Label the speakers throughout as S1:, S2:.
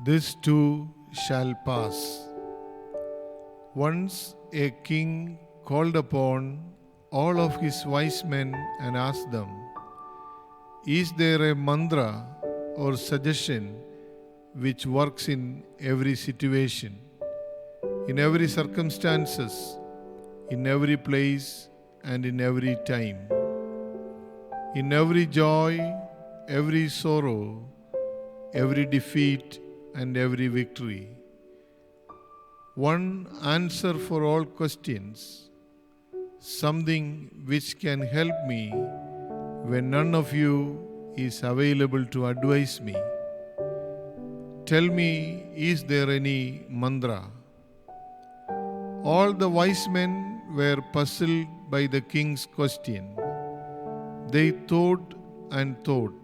S1: This too shall pass. Once a king called upon all of his wise men and asked them, "Is there a mantra or suggestion which works in every situation, in every circumstances, in every place and in every time, in every joy, every sorrow, every defeat and every victory? One answer for all questions, something which can help me when none of you is available to advise me. Tell me, is there any mantra?" All the wise men were puzzled by the king's question. They thought and thought.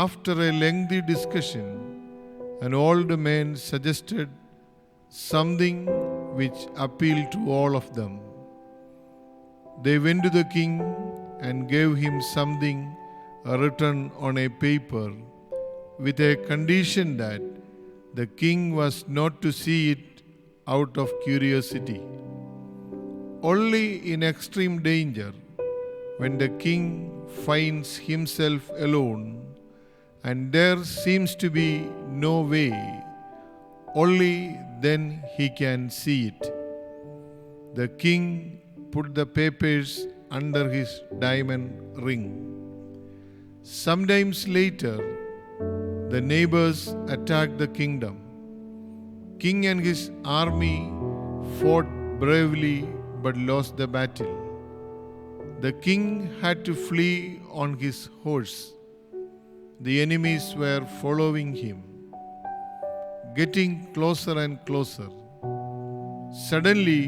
S1: After a lengthy discussion, an old man suggested something which appealed to all of them. They went to the king and gave him something written on a paper with a condition that the king was not to see it out of curiosity. Only in extreme danger, when the king finds himself alone and there seems to be no way, only then he can see it. The king put the papers under his diamond ring. Sometimes later, the neighbors attacked the kingdom. King and his army fought bravely but lost the battle. The king had to flee on his horse. The enemies were following him, getting closer and closer. Suddenly,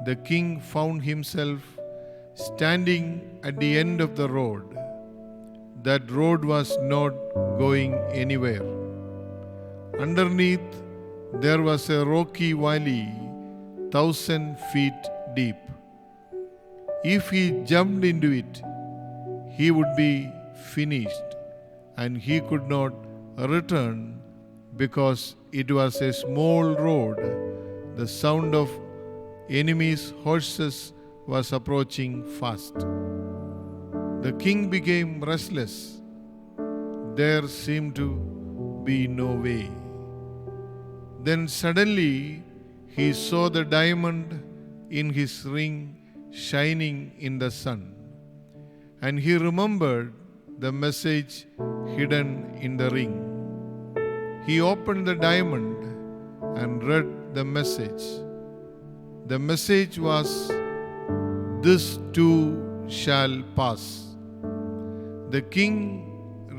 S1: the king found himself standing at the end of the road. That road was not going anywhere. Underneath, there was a rocky valley 1,000 feet deep. If he jumped into it, he would be finished, and he could not return because it was a small road. The sound of enemies' horses was approaching fast. The king became restless. There seemed to be no way. Then suddenly he saw the diamond in his ring shining in the sun, and he remembered the message hidden in the ring. He opened the diamond and read the message. The message was, "This too shall pass." The king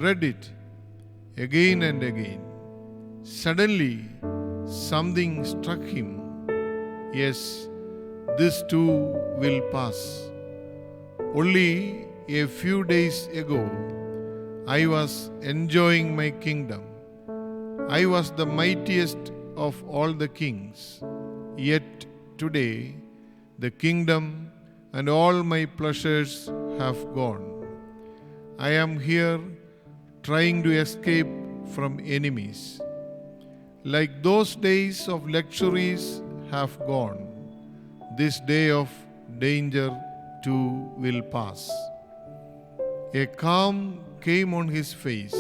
S1: read it again and again. Suddenly, something struck him. Yes, this too will pass. Only a few days ago, I was enjoying my kingdom. I was the mightiest of all the kings. Yet today, the kingdom and all my pleasures have gone. I am here trying to escape from enemies. Like those days of luxuries have gone, this day of danger too will pass. A calm came on his face.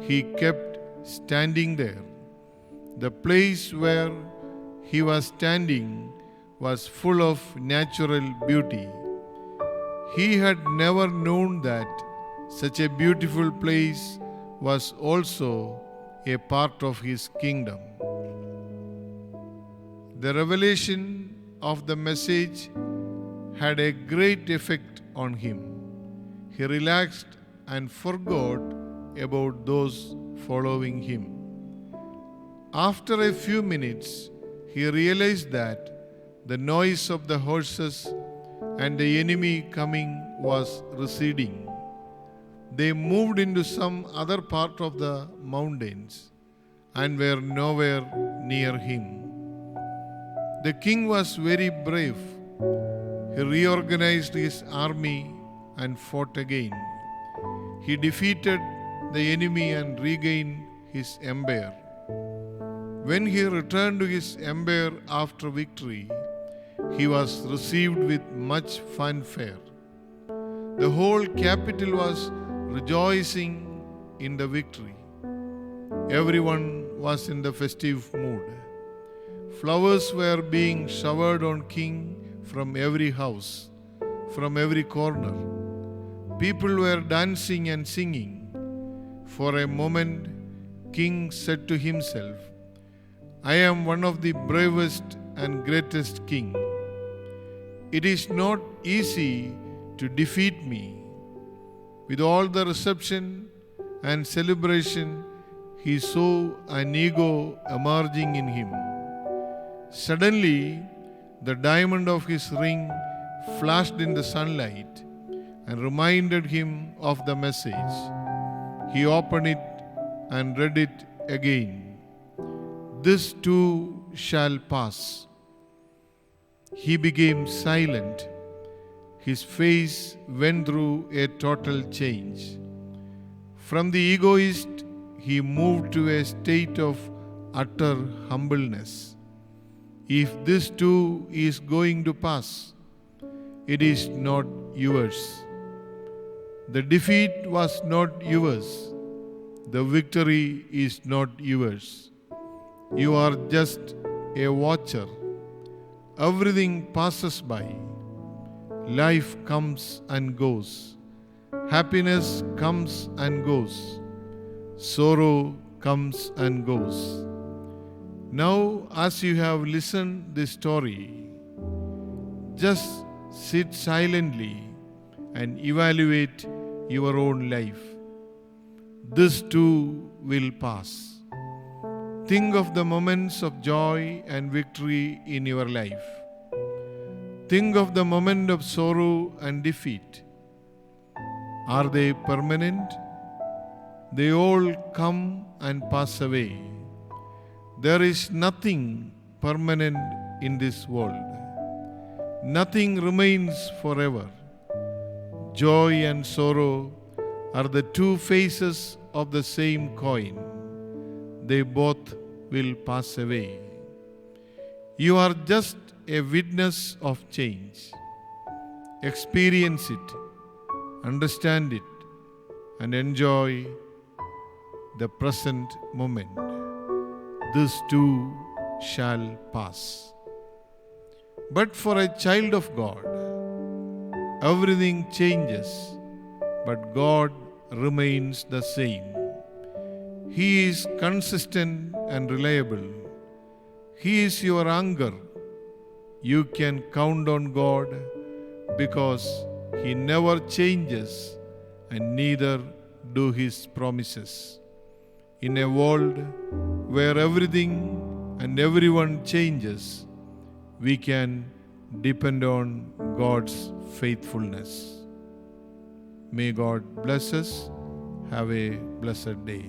S1: He kept standing there. The place where he was standing was full of natural beauty. He had never known that such a beautiful place was also a part of his kingdom. The revelation of the message had a great effect on him. He relaxed and forgot about those following him. After a few minutes, he realized that the noise of the horses and the enemy coming was receding. They moved into some other part of the mountains and were nowhere near him. The king was very brave. He reorganized his army and fought again. He defeated the enemy and regained his empire. When he returned to his empire after victory, he was received with much fanfare. The whole capital was rejoicing in the victory. Everyone was in the festive mood. Flowers were being showered on king from every house, from every corner. People were dancing and singing. For a moment, king said to himself, "I am one of the bravest and greatest king. It is not easy to defeat me." With all the reception and celebration, he saw an ego emerging in him. Suddenly, the diamond of his ring flashed in the sunlight and reminded him of the message. He opened it and read it again. "This too shall pass." He became silent. His face went through a total change. From the egoist, he moved to a state of utter humbleness. If this too is going to pass, it is not yours. The defeat was not yours. The victory is not yours. You are just a watcher. Everything passes by. Life comes and goes. Happiness comes and goes. Sorrow comes and goes. Now, as you have listened this story, just sit silently and evaluate your own life. This too will pass. Think of the moments of joy and victory in your life. Think of the moment of sorrow and defeat. Are they permanent? They all come and pass away. There is nothing permanent in this world. Nothing remains forever. Joy and sorrow are the two faces of the same coin. They both will pass away. You are just a witness of change. Experience it, understand it, and enjoy the present moment. This too shall pass. But for a child of God, everything changes, but God remains the same. He is consistent and reliable. He is your anchor. You can count on God because He never changes and neither do His promises. In a world where everything and everyone changes, we can depend on God's faithfulness. May God bless us. Have a blessed day.